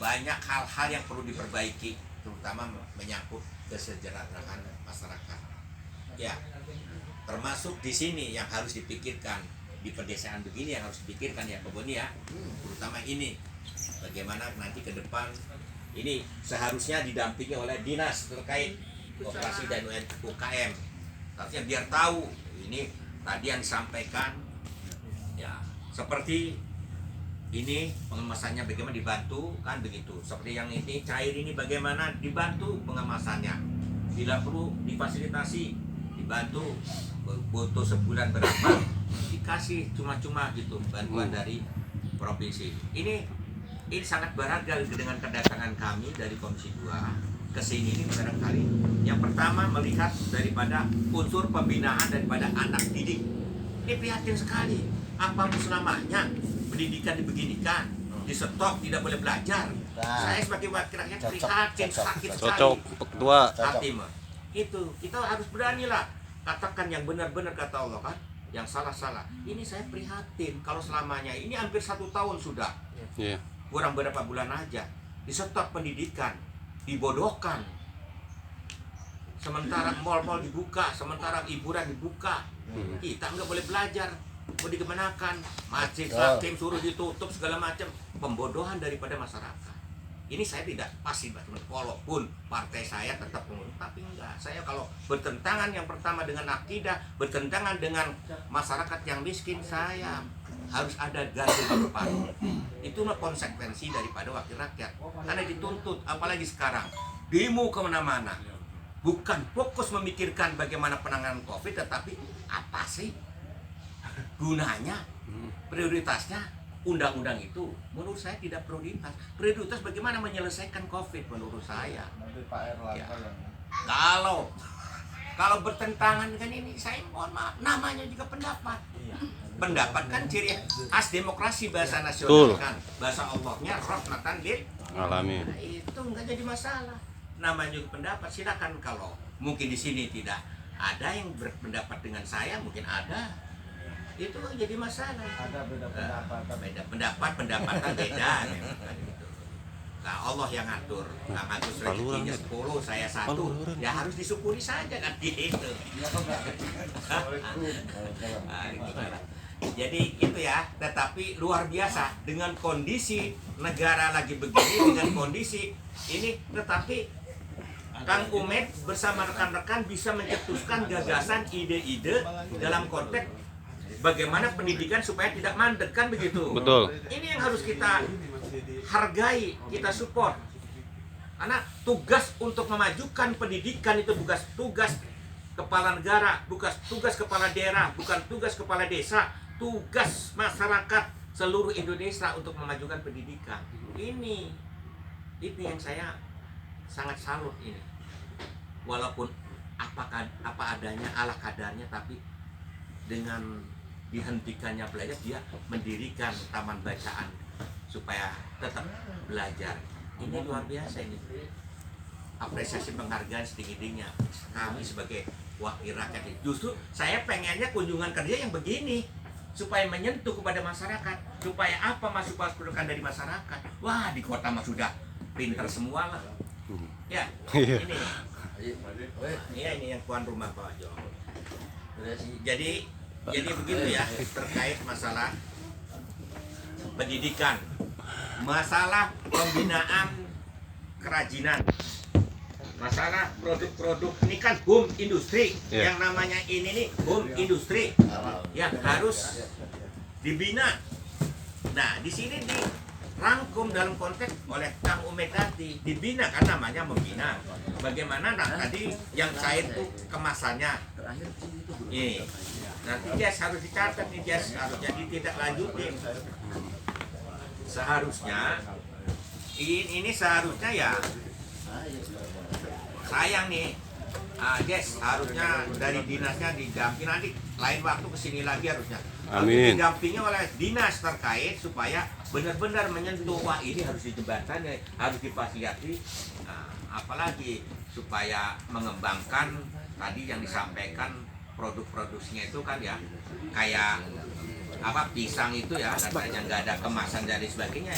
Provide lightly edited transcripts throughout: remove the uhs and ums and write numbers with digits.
banyak hal-hal yang perlu diperbaiki, terutama menyangkut kesejahteraan masyarakat. Ya, termasuk di sini yang harus dipikirkan di pedesaan begini yang harus dipikirkan ya Pak Boni ya, terutama ini bagaimana nanti ke depan ini seharusnya didampingi oleh dinas terkait operasi dan UKM. Artinya biar tahu ini tadi yang disampaikan ya, seperti ini pengemasannya bagaimana dibantu kan begitu. Seperti yang ini cair ini bagaimana dibantu pengemasannya. Bila perlu difasilitasi, dibantu, butuh sebulan berapa dikasih cuma-cuma gitu bantuan dari provinsi. Ini sangat berharga dengan kedatangan kami dari Komisi 2 ke sini ini barangkali. Yang pertama melihat daripada unsur pembinaan daripada anak didik. Ini prihatin sekali. Apa selamanya pendidikan dibeginikan, di stop tidak boleh belajar. Saya sebagai wakil rakyat prihatin, sakit sekali. Cocok, ketua. Hati mah. Itu kita harus berani lah katakan yang benar-benar kata Allah kan, yang salah-salah. Ini saya prihatin kalau selamanya ini hampir 1 tahun sudah. Iya. Kurang berapa bulan aja di stop pendidikan, dibodohkan. Sementara mal-mal dibuka, sementara hiburan dibuka, kita nggak boleh belajar. Mau dikemanakan, masjid, hakim suruh ditutup segala macam, pembodohan daripada masyarakat. Ini saya tidak pasti, walaupun partai saya tetap mengurus, tapi enggak. Saya kalau bertentangan yang pertama dengan akidah, bertentangan dengan masyarakat yang miskin, saya harus ada garda di depan. Itulah konsekuensi daripada wakil rakyat. Karena dituntut, apalagi sekarang demo kemana-mana, bukan fokus memikirkan bagaimana penanganan COVID, tetapi apa sih gunanya, prioritasnya. Undang-undang itu menurut saya tidak prioritas. Prioritas bagaimana menyelesaikan COVID menurut saya. Ya. Kalau bertentangan dengan ini, saya mohon maaf, namanya juga pendapat. Pendapat kan ciri khas demokrasi bahasa nasional kan. Bahasa Allahnya rahmatan lil alamin. Nah, itu enggak jadi masalah. Namanya juga pendapat, silakan. Kalau mungkin di sini tidak ada yang berpendapat dengan saya, mungkin ada. Itu jadi masalah. Ada beda pendapat. Beda pendapatan beda. Gitu. Nah, Allah yang ngatur. Nah, ngatur rezekinya 10, saya 1. Ya harus disyukuri saja kan gitu. Nah, jadi itu ya, tetapi luar biasa dengan kondisi negara lagi begini, dengan kondisi ini, tetapi Kang Umed bersama rekan-rekan bisa mencetuskan gagasan, ide-ide dalam konteks bagaimana pendidikan supaya tidak mandek kan begitu. Betul. Ini yang harus kita hargai, kita support. Karena tugas untuk memajukan pendidikan itu bukan tugas kepala negara, bukan tugas kepala daerah, bukan tugas kepala desa, tugas masyarakat seluruh Indonesia untuk memajukan pendidikan. Ini yang saya sangat salut ini. Walaupun apa adanya, ala kadarnya, tapi dengan dihentikannya belajar, dia mendirikan taman bacaan supaya tetap belajar. Ini luar biasa ini. Apresiasi penghargaan setinggi-tingginya kami sebagai wakil rakyat. Justru saya pengennya kunjungan kerja yang begini supaya menyentuh kepada masyarakat, supaya apa masukan dari masyarakat. Wah, di kota mah sudah pinter semua lah. Ya, ini. Iya, ini yang tuan rumah Pak Jo. Jadi begitu ya terkait masalah pendidikan, masalah pembinaan kerajinan, masalah produk-produk ini kan boom industri, yang namanya ini nih boom industri yang harus dibina. Nah di sini dirangkum dalam konteks oleh Kang Umed tadi, dibina kan namanya membina. Bagaimana tadi yang cair itu kemasannya, ini. Nanti Jas harus dicatat nih, Jas harusnya ditindaklanjutin. Seharusnya ini seharusnya ya sayang nih, Jas harusnya dari dinasnya didampingi, nanti lain waktu kesini lagi harusnya. Amin. Didampingi oleh dinas terkait supaya benar-benar menyentuh, wah ini harus dijembatani, harus difasilitasi. Nah, apalagi supaya mengembangkan tadi yang disampaikan produk-produksinya itu kan ya, kayak apa pisang itu ya katanya nggak ada kemasan dari sebagainya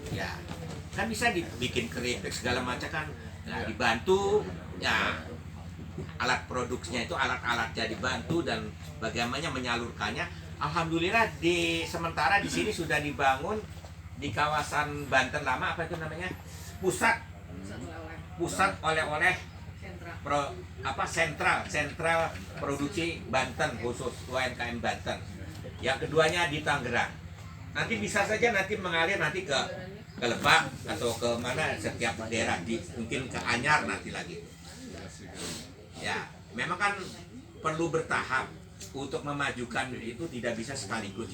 ya. kan bisa dibikin keripik segala macam kan, nah, dibantu ya, alat produksinya itu alat-alatnya dibantu dan bagaimana menyalurkannya. Alhamdulillah sementara di sini sudah dibangun di kawasan Banten Lama, apa itu namanya, pusat oleh-oleh sentral produksi Banten, khusus UMKM Banten. Yang keduanya di Tangerang. Nanti bisa saja nanti mengalir nanti ke Lebak atau ke mana, setiap daerah, mungkin ke Anyar nanti lagi. Ya, memang kan perlu bertahap. Untuk memajukan itu tidak bisa sekaligus,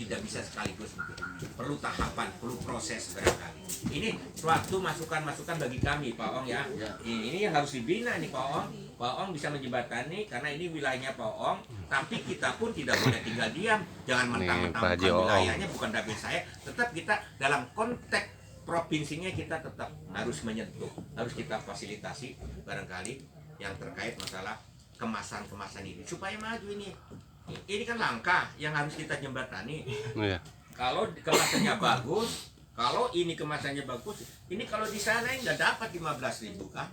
perlu tahapan, perlu proses barangkali. Ini suatu masukan-masukan bagi kami, Pak Ong ya. Ini yang harus dibina nih Pak Ong. Pak Ong bisa menjembatani karena ini wilayahnya Pak Ong, tapi kita pun tidak boleh tinggal diam. Jangan mentang-mentang bukan wilayahnya, bukan dapil saya, tetap kita dalam konteks provinsinya kita tetap harus menyentuh, harus kita fasilitasi barangkali yang terkait masalah kemasan ini supaya maju ini. Ini kan langkah yang harus kita jembatani. Kalau kemasannya bagus, kalau ini kemasannya bagus, ini kalau di sana nggak dapat 15.000 kan?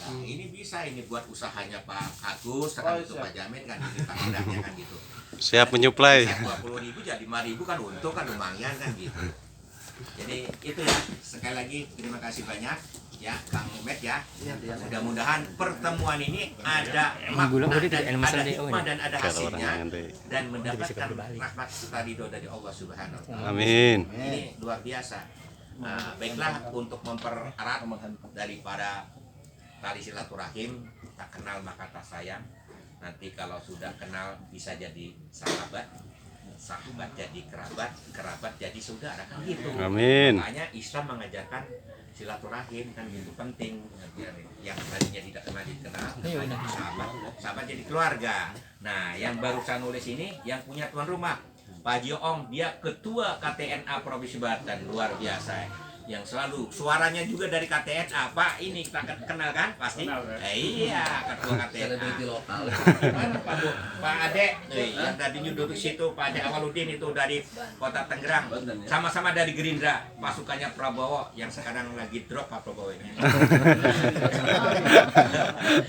Nah, ini bisa ini buat usahanya Pak Agus, kan itu Pak Jamin kan, ini tangganya kan gitu. Siap menyuplai. 20.000 jadi 5.000 kan untung kan lumayan kan gitu. Jadi itu ya, sekali lagi terima kasih banyak ya Kang Umet ya. Mudah-mudahan pertemuan ini ada makna dan ada hikmah dan ada hasilnya dan mendapatkan rahmat serta ridho dari Allah Subhanahu wa taala. Amin. Ini luar biasa. Baiklah, untuk mempererat daripada tali silaturahim, tak kenal maka tak sayang. Nanti kalau sudah kenal bisa jadi sahabat jadi kerabat jadi saudara kan gitu. Amin. Makanya Islam mengajarkan silaturahim kan gitu, penting. Yang tadinya tidak kenal jadi sahabat jadi keluarga. Nah, yang barusan nulis ini yang punya tuan rumah Pak Ong, dia ketua KTNA Provinsi Banten, luar biasa. Yang selalu suaranya juga dari KTNA. Pak, ini kita kenal kan pasti? Iya, ketua KTNA. Gimana Pak Ade, yang tadinya duduk situ, Pak Ade Awaludin itu dari Kota Tangerang, sama-sama dari Gerindra, pasukannya Prabowo yang sekarang lagi drop Pak Prabowo ini.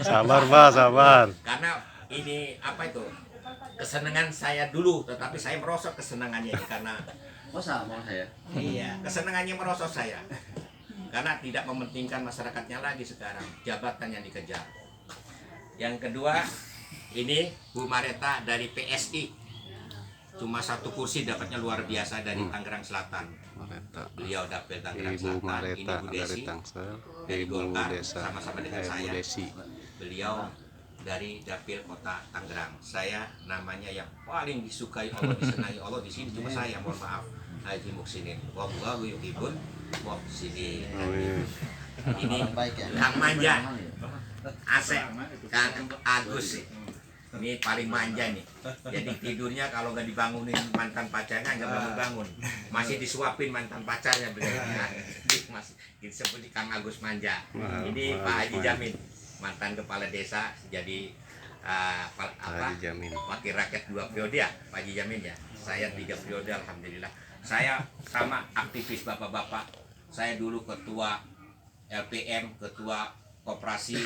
Sabar Pak, sabar. Karena ini apa itu? Kesenangan saya dulu, tetapi saya merosot kesenangannya ini karena sama saya. Iya, kesenangannya merosot saya. Karena tidak mementingkan masyarakatnya lagi sekarang, jabatan yang dikejar. Yang kedua, ini Bu Mareta dari PSI. Cuma 1 kursi dapatnya luar biasa dari Tangerang Selatan. Beliau dapil Tangerang Selatan. Ini Bu Desi dari Golkar, sama-sama dengan saya. Beliau dari dapil Kota Tangerang. Saya namanya yang paling disukai Allah, disenangi Allah di sini cuma saya, mohon maaf. Haji Muksinin, wallahu yuhibbul muhsinin. Ini Kang Manja, Asep, Kang Agus, ini paling manja nih. Jadi tidurnya kalau nggak dibangunin mantan pacarnya nggak bangun, masih disuapin mantan pacarnya bener. Masih disebut Kang Agus Manja. Ini Pak Haji Jamin, mantan kepala desa, jadi wakil rakyat 2 periode ya, Pak Haji Jamin ya. Saya 3 periode, alhamdulillah. Saya sama aktivis bapak-bapak. Saya dulu ketua LPM, ketua koperasi,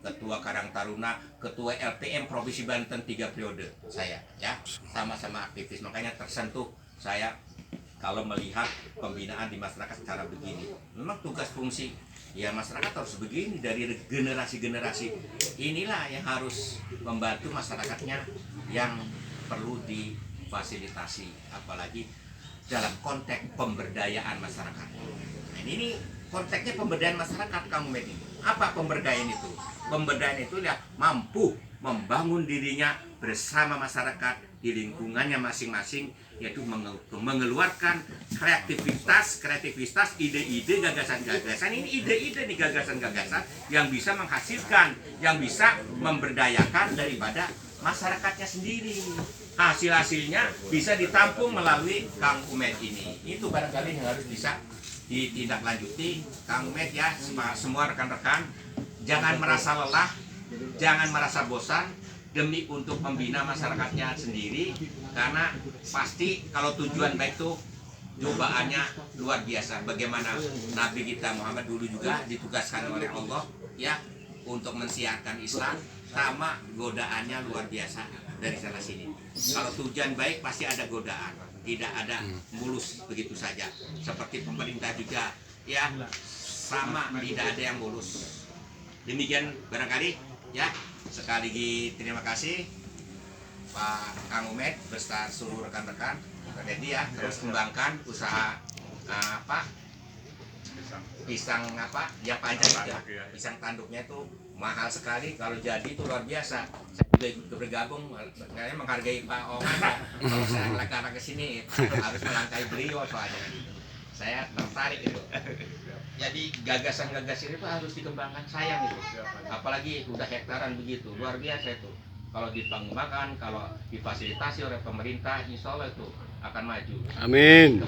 ketua Karang Taruna, ketua LPM Provinsi Banten 3 periode saya ya, sama-sama aktivis. Makanya tersentuh saya kalau melihat pembinaan di masyarakat secara begini. Memang tugas fungsi ya masyarakat harus begini dari generasi-generasi. Inilah yang harus membantu masyarakatnya yang perlu difasilitasi, apalagi dalam konteks pemberdayaan masyarakat. Nah, ini konteksnya pemberdayaan masyarakat kamu ini. Apa pemberdayaan itu? Pemberdayaan itu ya mampu membangun dirinya bersama masyarakat di lingkungannya masing-masing, yaitu mengeluarkan kreativitas, ide-ide, gagasan-gagasan. Ini ide-ide nih, gagasan-gagasan yang bisa menghasilkan, yang bisa memberdayakan daripada masyarakatnya sendiri. Hasil-hasilnya bisa ditampung melalui Kang Umet ini. Itu barangkali yang harus bisa ditindaklanjuti Kang Umet ya. Semua rekan-rekan jangan merasa lelah, jangan merasa bosan demi untuk membina masyarakatnya sendiri, karena pasti kalau tujuan baik itu cobaannya luar biasa. Bagaimana Nabi kita Muhammad dulu juga ditugaskan oleh Allah ya untuk mensiarkan Islam, sama godaannya luar biasa dari sana sini. Kalau tujuan baik pasti ada godaan, tidak ada mulus begitu saja. Seperti pemerintah juga ya sama, tidak ada yang mulus. Demikian barangkali ya. Sekali lagi terima kasih Pak Kang Umed beserta seluruh rekan-rekan. Pak Dedi ya, terus kembangkan usaha apa pisang apa yang panjang ya, pisang tanduknya itu mahal sekali, kalau jadi itu luar biasa. Saya juga ikut bergabung, kayaknya menghargai Pak Oman ya. Kalau saya ngelangkah ke sini harus melangkahi beliau, soalnya saya tertarik itu. Jadi gagasan-gagasan itu harus dikembangkan, sayang itu. Apalagi udah hektaran begitu, luar biasa itu. Kalau dipanggumakan, kalau difasilitasi oleh pemerintah, insya Allah itu akan maju. Amin.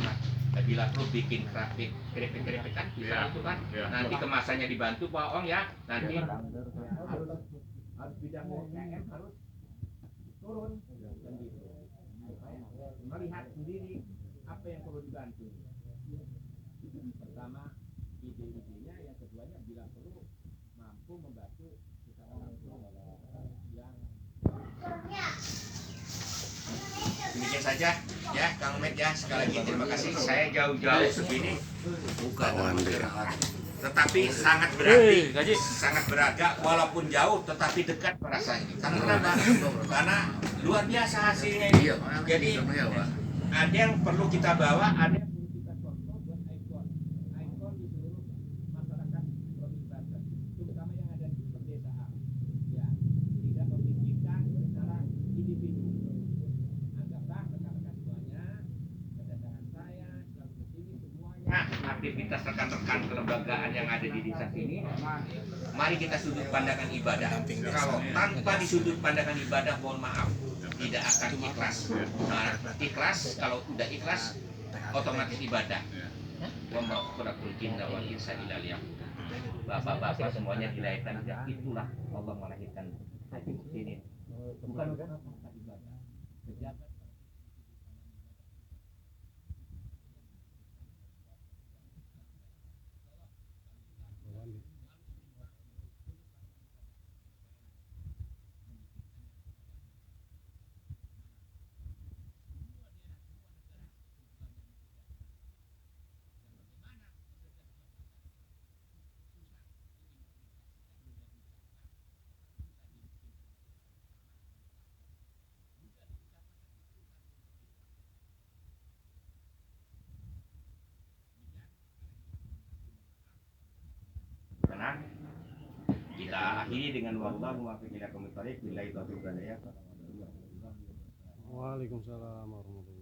Bila perlu bikin keripik kan bisa itu kan. Nanti kemasannya dibantu Pak Ong ya. Nanti harus bidang UMKM harus turun dan gitu. Melihat sendiri apa yang perlu dibantu. Pertama ide-idenya, yang keduanya bila perlu mampu membantu secara langsung yang. Demikian saja ya Kang Med ya, sekali lagi terima kasih. Saya jauh-jauh segini bukan tetapi sangat berarti, sangat berharga, walaupun jauh tetapi dekat rasanya. Karena kenapa? Karena luar biasa hasilnya ini. Jadi ada yang perlu kita bawa, ada yang perlu kita contoh buat ikon di seluruh masyarakat Provinsi Banten, terutama yang ada di pedesaan. Ya, tidak memikirkan secara individu. Anggaplah rekan-rekan semuanya, kedatangan saya selalu ke sini semuanya. Aktivitas rekan-rekan kelembagaan yang ada di desa sini, mari kita sudut pandangkan ibadah. Kalau tanpa di sudut pandangkan ibadah, mohon maaf, tidak akan ikhlas. Nah, ikhlas, kalau udah ikhlas, otomatis ibadah. Bapak-bapak semuanya dilahirkan, itulah Allah melahirkan ini. Bukan ibadah. Pejabat tenang. Kita akhiri dengan wallahu muwaffiq ila aqwamit thoriq. Billahi taufiq wal hidayah. Waalaikumsalam warahmatullahi wabarakatuh.